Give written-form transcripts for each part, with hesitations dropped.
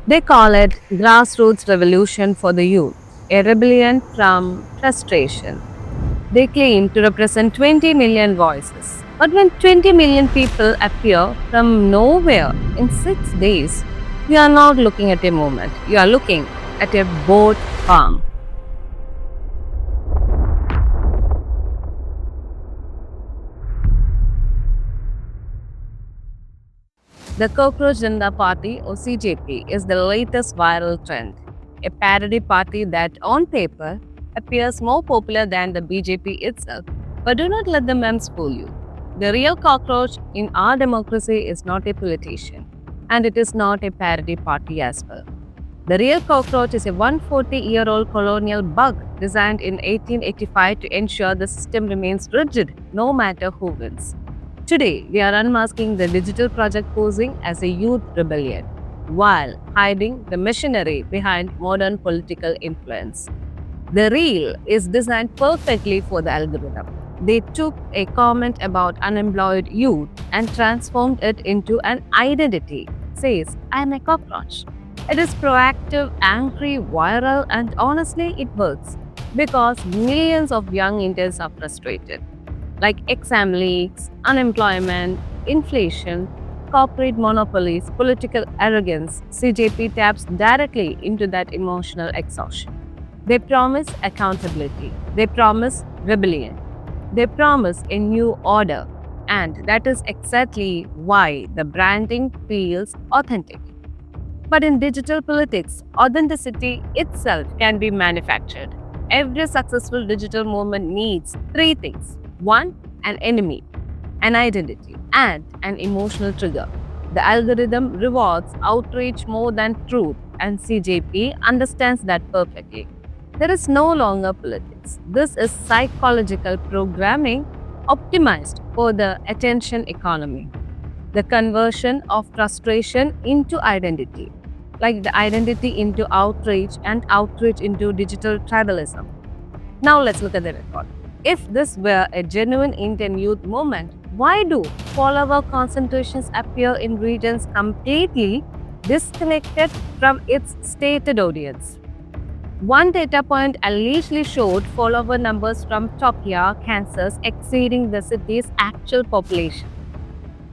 They call it grassroots revolution for the youth, a rebellion from frustration. They claim to represent 20 million voices. But when 20 million people appear from nowhere in 6 days, you are not looking at a movement, you are looking at a boat farm. The Cockroach Janta Party or CJP is the latest viral trend, a parody party that on paper appears more popular than the BJP itself. But do not let the memes fool you. The real cockroach in our democracy is not a politician, and it is not a parody party as well. The real cockroach is a 140-year-old colonial bug designed in 1885 to ensure the system remains rigid no matter who wins. Today, we are unmasking the digital project posing as a youth rebellion while hiding the machinery behind modern political influence. The reel is designed perfectly for the algorithm. They took a comment about unemployed youth and transformed it into an identity. Says, I am a cockroach. It is proactive, angry, viral, and honestly, it works because millions of young Indians are frustrated. Like exam leaks, unemployment, inflation, corporate monopolies, political arrogance, CJP taps directly into that emotional exhaustion. They promise accountability, they promise rebellion, they promise a new order, and that is exactly why the branding feels authentic. But in digital politics, authenticity itself can be manufactured. Every successful digital movement needs three things: one, an enemy, an identity, and an emotional trigger. The algorithm rewards outrage more than truth, and CJP understands that perfectly. There is no longer politics. This is psychological programming optimized for the attention economy. The conversion of frustration into identity, like the identity into outrage and outrage into digital tribalism. Now let's look at the record. If this were a genuine Indian youth movement, why do follower concentrations appear in regions completely disconnected from its stated audience? One data point allegedly showed follower numbers from Tokyo, Kansas exceeding the city's actual population.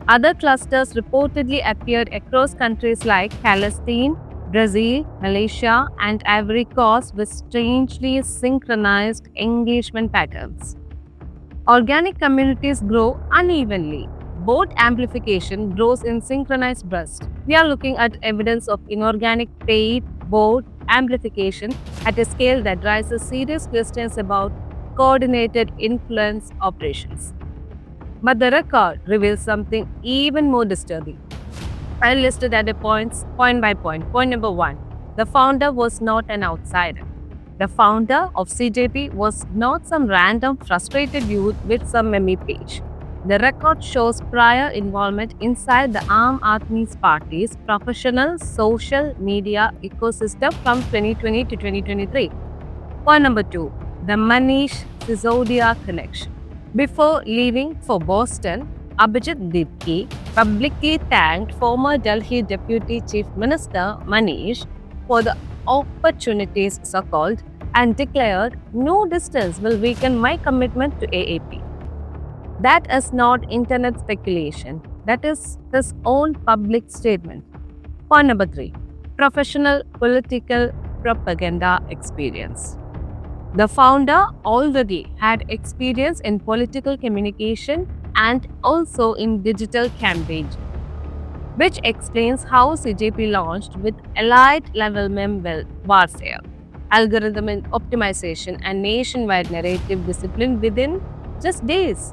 Other clusters reportedly appeared across countries like Palestine, Brazil, Malaysia, and Ivory Coast with strangely synchronized engagement patterns. Organic communities grow unevenly. Both amplification grows in synchronized bursts. We are looking at evidence of inorganic paid both amplification at a scale that raises serious questions about coordinated influence operations. But the record reveals something even more disturbing. I listed at a point by point. Point number one, the founder was not an outsider. The founder of CJP was not some random frustrated youth with some meme page. The record shows prior involvement inside the Aam Aadmi Party's professional social media ecosystem from 2020 to 2023. Point number two, the Manish Sisodia connection. Before leaving for Boston, Abhijit Dipki publicly thanked former Delhi Deputy Chief Minister Manish for the opportunities so-called and declared, no distance will weaken my commitment to AAP. That is not internet speculation. That is his own public statement. Point number three, professional political propaganda experience. The founder already had experience in political communication and also in digital campaigning, which explains how CJP launched with elite level meme warfare, algorithm optimization, and nationwide narrative discipline within just days.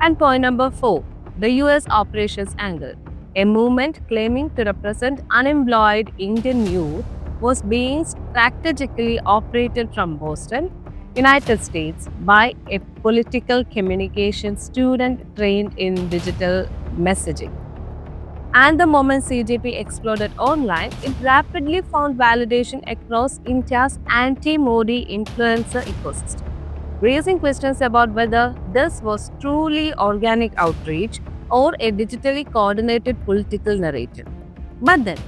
And point number four, the US operations angle. A movement claiming to represent unemployed Indian youth was being strategically operated from Boston, United States by a political communication student trained in digital messaging. And the moment CJP exploded online, it rapidly found validation across India's anti-Modi influencer ecosystem, raising questions about whether this was truly organic outreach or a digitally coordinated political narrative. But then,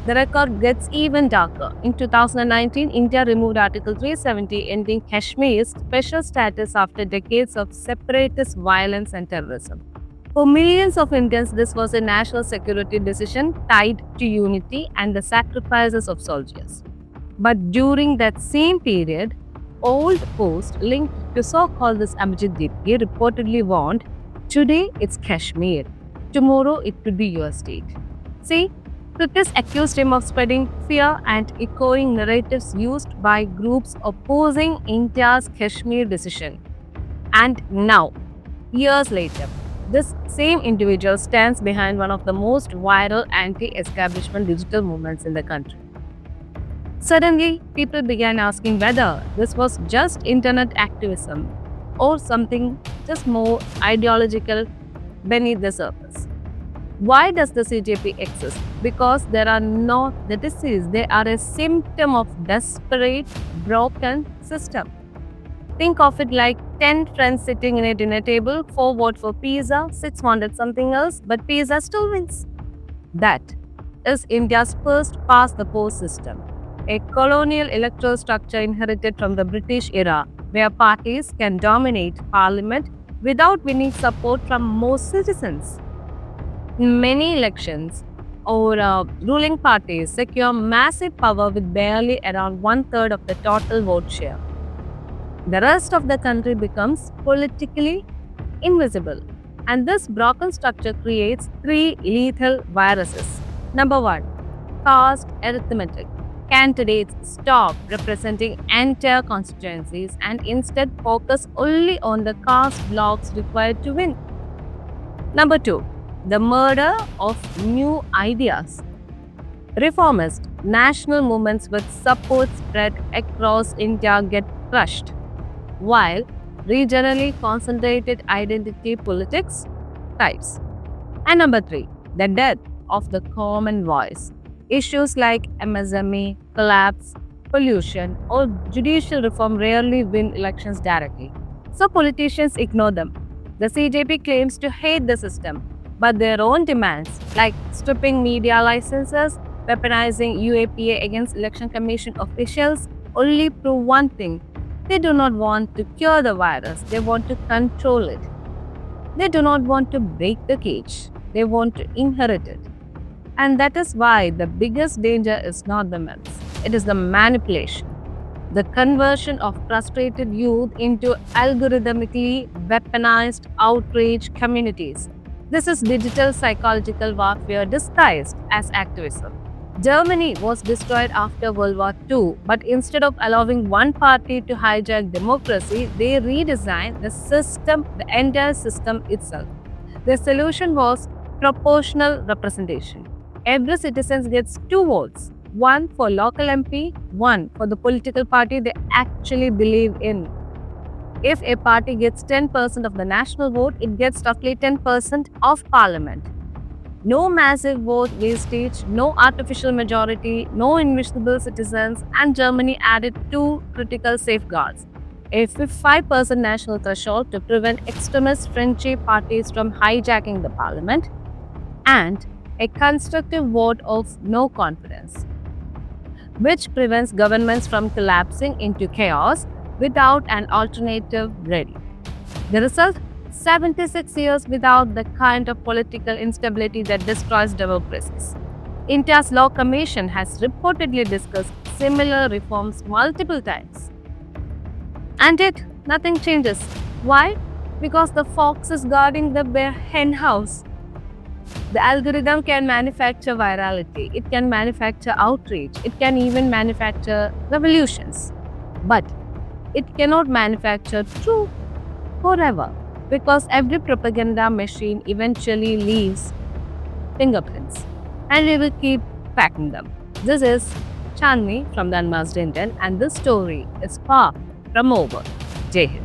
the record gets even darker. In 2019, India removed Article 370, ending Kashmir's special status after decades of separatist violence and terrorism. For millions of Indians, this was a national security decision tied to unity and the sacrifices of soldiers. But during that same period, old post linked to so-called this Abhijit Deepki reportedly warned, today it's Kashmir, tomorrow it could be your state. See, critics accused him of spreading fear and echoing narratives used by groups opposing India's Kashmir decision. And now, years later, this same individual stands behind one of the most viral anti-establishment digital movements in the country. Suddenly, people began asking whether this was just internet activism or something just more ideological beneath the surface. Why does the CJP exist? Because there are not the disease, they are a symptom of desperate, broken system. Think of it like 10 friends sitting in a dinner table, 4 vote for pizza, 6 wanted something else, but pizza still wins. That is India's first past the post system, a colonial electoral structure inherited from the British era where parties can dominate parliament without winning support from most citizens. In many elections, ruling parties secure massive power with barely around one-third of the total vote share. The rest of the country becomes politically invisible. And this broken structure creates 3 lethal viruses. Number 1, caste arithmetic. Candidates stop representing entire constituencies and instead focus only on the caste blocks required to win. Number 2, the murder of new ideas. Reformist national movements with support spread across India get crushed, while regionally concentrated identity politics thrives. And number 3, the death of the common voice. Issues like MSME, collapse, pollution, or judicial reform rarely win elections directly. So politicians ignore them. The CJP claims to hate the system, but their own demands, like stripping media licenses, weaponizing UAPA against Election Commission officials, only prove one thing. They do not want to cure the virus, they want to control it. They do not want to break the cage, they want to inherit it. And that is why the biggest danger is not the myths, it is the manipulation. The conversion of frustrated youth into algorithmically weaponized outrage communities. This is digital psychological warfare disguised as activism. Germany was destroyed after World War II, but instead of allowing one party to hijack democracy, they redesigned the system, the entire system itself. The solution was proportional representation. Every citizen gets 2 votes, one for local MP, one for the political party they actually believe in. If a party gets 10% of the national vote, it gets roughly 10% of parliament. No massive vote wastage, no artificial majority, no invisible citizens, and Germany added 2 critical safeguards. A 5% national threshold to prevent extremist friendship parties from hijacking the parliament, and a constructive vote of no confidence, which prevents governments from collapsing into chaos without an alternative ready. The result? 76 years without the kind of political instability that destroys democracies. India's Law Commission has reportedly discussed similar reforms multiple times. And yet, nothing changes. Why? Because the fox is guarding the hen house. The algorithm can manufacture virality, it can manufacture outrage, it can even manufacture revolutions. But it cannot manufacture truth forever, because every propaganda machine eventually leaves fingerprints, and we will keep tracking them. This is Chandni from the Unmasked Indian, and this story is far from over. Jai Hind.